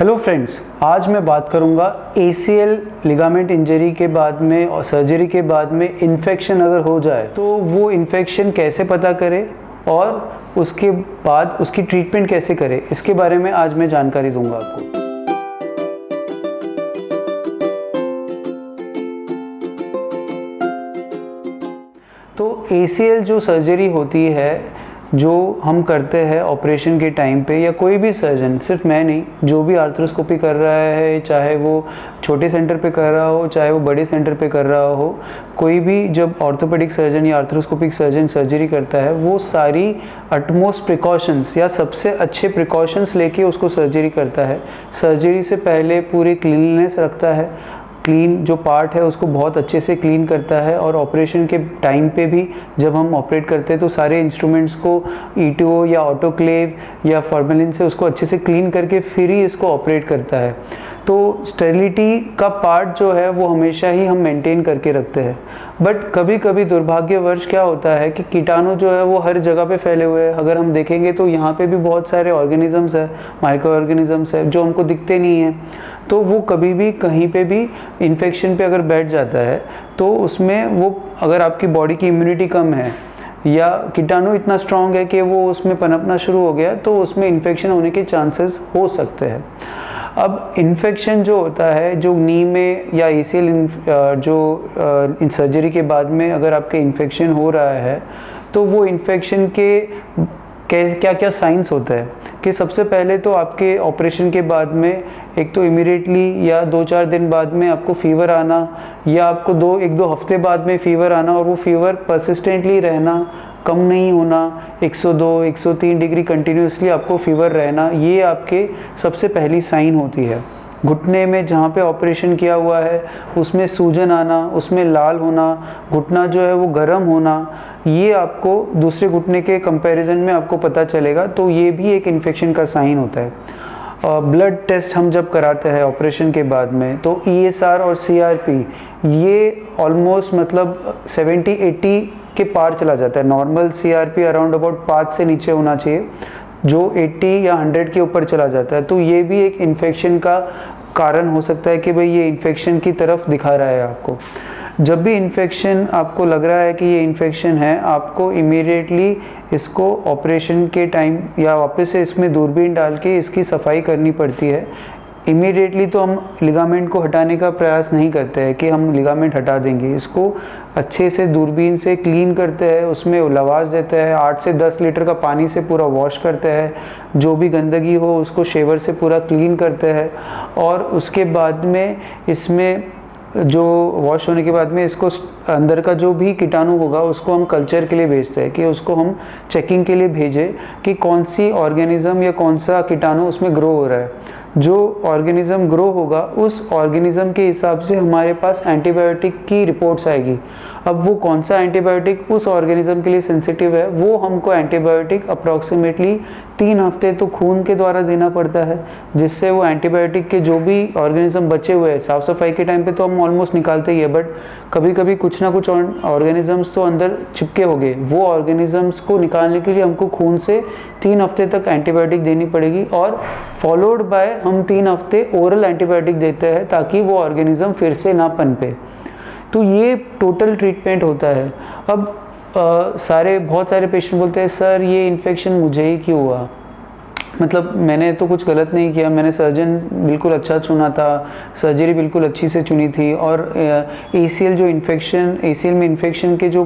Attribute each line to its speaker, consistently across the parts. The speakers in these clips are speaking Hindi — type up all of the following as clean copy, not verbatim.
Speaker 1: हेलो फ्रेंड्स, आज मैं बात करूंगा ACL लिगामेंट इंजरी के बाद में और सर्जरी के बाद में इन्फेक्शन अगर हो जाए तो वो इन्फेक्शन कैसे पता करें और उसके बाद उसकी ट्रीटमेंट कैसे करें, इसके बारे में आज मैं जानकारी दूंगा आपको। तो ACL जो सर्जरी होती है, जो हम करते हैं ऑपरेशन के टाइम पे, या कोई भी सर्जन, सिर्फ मैं नहीं, जो भी आर्थ्रोस्कोपी कर रहा है, चाहे वो छोटे सेंटर पे कर रहा हो चाहे वो बड़े सेंटर पे कर रहा हो, कोई भी जब ऑर्थोपेडिक सर्जन या आर्थ्रोस्कोपिक सर्जन सर्जरी करता है वो सारी अटमोस्ट प्रिकॉशंस या सबसे अच्छे प्रिकॉशंस लेके उसको सर्जरी करता है। सर्जरी से पहले पूरी क्लीननेस रखता है, क्लीन जो पार्ट है उसको बहुत अच्छे से क्लीन करता है, और ऑपरेशन के टाइम पे भी जब हम ऑपरेट करते हैं तो सारे इंस्ट्रूमेंट्स को ETO या ऑटोक्लेव या फॉर्मेलिन से उसको अच्छे से क्लीन करके फिर ही इसको ऑपरेट करता है। तो स्टेरिलिटी का पार्ट जो है वो हमेशा ही हम मेंटेन करके रखते हैं। बट कभी कभी दुर्भाग्यवश क्या होता है कि कीटाणु जो है वो हर जगह पे फैले हुए हैं। अगर हम देखेंगे तो यहाँ पे भी बहुत सारे ऑर्गेनिजम्स है, माइक्रो ऑर्गेनिजम्स है जो हमको दिखते नहीं हैं। तो वो कभी भी कहीं पे भी इन्फेक्शन पे अगर बैठ जाता है तो उसमें वो, अगर आपकी बॉडी की इम्यूनिटी कम है या कीटाणु इतना स्ट्रांग है कि वो उसमें पनपना शुरू हो गया, तो उसमें इन्फेक्शन होने के चांसेस हो सकते हैं। अब इन्फेक्शन जो होता है, जो नी में या ACL जो सर्जरी के बाद में अगर आपके इन्फेक्शन हो रहा है तो वो इन्फेक्शन के क्या क्या साइंस होता है कि सबसे पहले तो आपके ऑपरेशन के बाद में एक तो इमीडिएटली या 2-4 दिन बाद में आपको फीवर आना, या आपको 1-2 हफ्ते बाद में फीवर आना, और वो फीवर परसिस्टेंटली रहना, कम नहीं होना, 102-103 डिग्री कंटिन्यूसली आपको फीवर रहना, ये आपके सबसे पहली साइन होती है। घुटने में जहाँ पे ऑपरेशन किया हुआ है उसमें सूजन आना, उसमें लाल होना, घुटना जो है वो गर्म होना, ये आपको दूसरे घुटने के कंपैरिजन में आपको पता चलेगा। तो ये भी एक इन्फेक्शन का साइन होता है। ब्लड टेस्ट हम जब कराते हैं ऑपरेशन के बाद में तो ESR और CRP ये ऑलमोस्ट मतलब 70-80 के पार चला जाता है। नॉर्मल CRP अराउंड अबाउट 5 से नीचे होना चाहिए, जो 80 या 100 के ऊपर चला जाता है तो ये भी एक इन्फेक्शन का कारण हो सकता है कि भाई ये इन्फेक्शन की तरफ दिखा रहा है आपको। जब भी इन्फेक्शन आपको लग रहा है कि ये इन्फेक्शन है, आपको इमीडिएटली इसको ऑपरेशन के टाइम या वापस से इसमें दूरबीन डाल के इसकी सफाई करनी पड़ती है। इमीडिएटली तो हम लिगामेंट को हटाने का प्रयास नहीं करते हैं कि हम लिगामेंट हटा देंगे, इसको अच्छे से दूरबीन से क्लीन करते हैं, उसमें लवाज देते हैं, 8 से 10 लीटर का पानी से पूरा वॉश करते हैं, जो भी गंदगी हो उसको शेवर से पूरा क्लीन करते हैं, और उसके बाद में इसमें जो वॉश होने के बाद में इसको अंदर का जो भी कीटाणु होगा उसको हम कल्चर के लिए भेजते हैं कि उसको हम चेकिंग के लिए भेजें कि कौन सी ऑर्गेनिज्म या कौन सा कीटाणु उसमें ग्रो हो रहा है। जो ऑर्गेनिज्म ग्रो होगा उस ऑर्गेनिज्म के हिसाब से हमारे पास एंटीबायोटिक की रिपोर्ट्स आएगी। अब वो कौन सा एंटीबायोटिक उस ऑर्गेनिज्म के लिए सेंसिटिव है, वो हमको एंटीबायोटिक अप्रॉक्सीमेटली 3 हफ्ते तो खून के द्वारा देना पड़ता है, जिससे वो एंटीबायोटिक के जो भी ऑर्गेनिज्म बचे हुए हैं, साफ सफाई के टाइम पे तो हम ऑलमोस्ट निकालते ही है, बट कभी कभी कुछ ना कुछ ऑर्गेनिजम्स तो अंदर चिपके हो गए, वो ऑर्गेनिजम्स को निकालने के लिए हमको खून से 3 हफ्ते तक एंटीबायोटिक देनी पड़ेगी, और फॉलोड बाय हम 3 हफ्ते ओरल एंटीबायोटिक देते हैं ताकि वो ऑर्गेनिज्म फिर से ना पनपे। तो ये टोटल ट्रीटमेंट होता है। अब बहुत सारे पेशेंट बोलते हैं सर ये इन्फेक्शन मुझे ही क्यों हुआ, मतलब मैंने तो कुछ गलत नहीं किया, मैंने सर्जन बिल्कुल अच्छा चुना था, सर्जरी बिल्कुल अच्छी से चुनी थी, और ACL में इन्फेक्शन के जो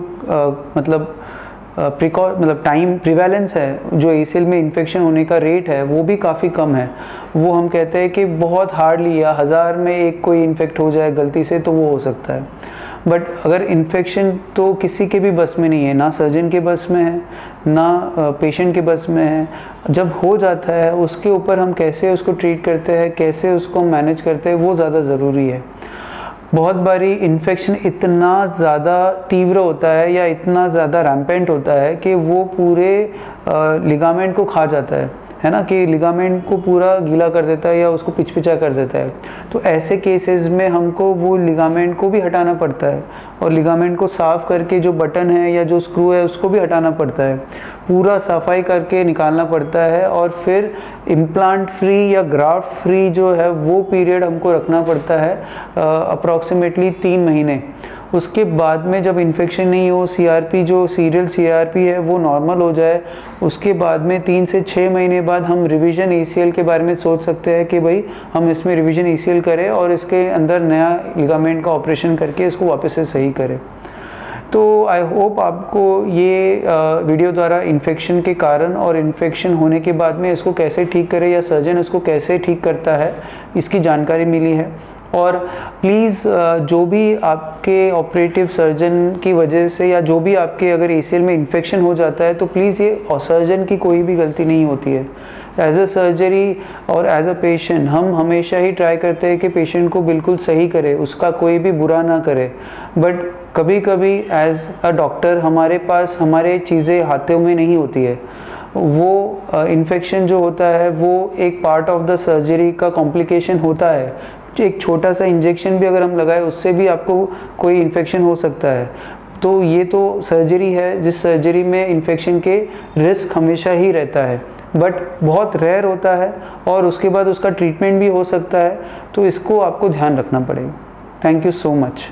Speaker 1: मतलब टाइम प्रिवेलेंस है, जो ACL में इन्फेक्शन होने का रेट है वो भी काफ़ी कम है। वो हम कहते हैं कि बहुत हार्डली या 1000 में एक कोई इन्फेक्ट हो जाए गलती से तो वो हो सकता है। बट अगर इन्फेक्शन तो किसी के भी बस में नहीं है, ना सर्जन के बस में है ना पेशेंट के बस में है। जब हो जाता है उसके ऊपर हम कैसे उसको ट्रीट करते हैं, कैसे उसको मैनेज करते हैं, वो ज़्यादा ज़रूरी है। बहुत बारी इन्फेक्शन इतना ज़्यादा तीव्र होता है या इतना ज़्यादा रैम्पेंट होता है कि वो पूरे लिगामेंट को खा जाता है। है ना, कि लिगामेंट को पूरा गीला कर देता है या उसको पिचपिचा कर देता है। तो ऐसे केसेस में हमको वो लिगामेंट को भी हटाना पड़ता है और लिगामेंट को साफ़ करके जो बटन है या जो स्क्रू है उसको भी हटाना पड़ता है, पूरा सफाई करके निकालना पड़ता है। और फिर इम्प्लांट फ्री या ग्राफ्ट फ्री जो है वो पीरियड हमको रखना पड़ता है अप्रॉक्सीमेटली 3 महीने। उसके बाद में जब इन्फेक्शन नहीं हो, सीआरपी जो सीरियल सीआरपी है वो नॉर्मल हो जाए, उसके बाद में 3 से 6 महीने बाद हम रिवीजन एसीएल के बारे में सोच सकते हैं कि भाई हम इसमें रिवीजन एसीएल करें और इसके अंदर नया लिगामेंट का ऑपरेशन करके इसको वापस से सही करें। तो आई होप आपको ये वीडियो द्वारा इन्फेक्शन के कारण और इन्फेक्शन होने के बाद में इसको कैसे ठीक करें या सर्जन इसको कैसे ठीक करता है इसकी जानकारी मिली है। और प्लीज़ जो भी आपके ऑपरेटिव सर्जन की वजह से या जो भी आपके अगर एसीएल में इन्फेक्शन हो जाता है तो प्लीज़ ये सर्जन की कोई भी गलती नहीं होती है। एज अ सर्जरी और एज अ पेशेंट हम हमेशा ही ट्राई करते हैं कि पेशेंट को बिल्कुल सही करे, उसका कोई भी बुरा ना करे। बट कभी कभी एज अ डॉक्टर हमारे पास हमारे चीज़ें हाथों में नहीं होती है। वो इन्फेक्शन जो होता है वो एक पार्ट ऑफ द सर्जरी का कॉम्प्लिकेशन होता है। एक छोटा सा इंजेक्शन भी अगर हम लगाए उससे भी आपको कोई इन्फेक्शन हो सकता है। तो ये तो सर्जरी है जिस सर्जरी में इन्फेक्शन के रिस्क हमेशा ही रहता है, बट बहुत रेयर होता है और उसके बाद उसका ट्रीटमेंट भी हो सकता है। तो इसको आपको ध्यान रखना पड़ेगा। Thank you so much.